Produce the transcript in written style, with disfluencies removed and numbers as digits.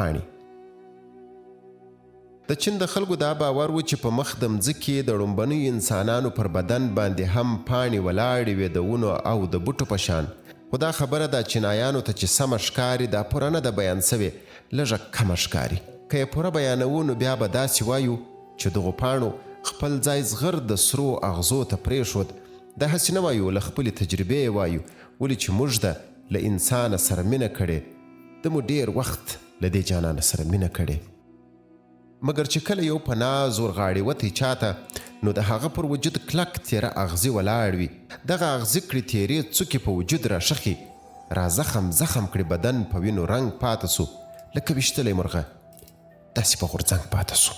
پاڼې. د چین د خلکو دا باور و چې په مخ د مځکې د ړومبنیو انسانانو پر بدن باندې هم پاڼې ولاړې وې د ونو او د بوټو په شان. خو دا خبره د چینایانو ته چې سمه ښکاري دا پوره نه ده بیان سوې، لږه کمه ښکاري. که یې پوره بیانوو نو بیا به داسې وایو چې دغو پاڼو خپل ځای زغر د سرو اغزو ته پرېښود. دا هسې نه وایو، له خپلې تجربې یې وایو، ولې چې موږ ده له انسانه سره مینه کړې، د مو ډېر وخت له دې جانانه سره مینه کړې. مګر چې کله یو په ناز ورغاړې وتی چاته، نو د هغه پر وجود کلک تیره اغزي ولاړ وي. دغه اغزي کړي تیرې څوکې په وجود راښخي، را زخم کړي بدن په وینو رنګ پاته سو، لکه ویشتلی مرغه داسې په غورځنګ پاته سو.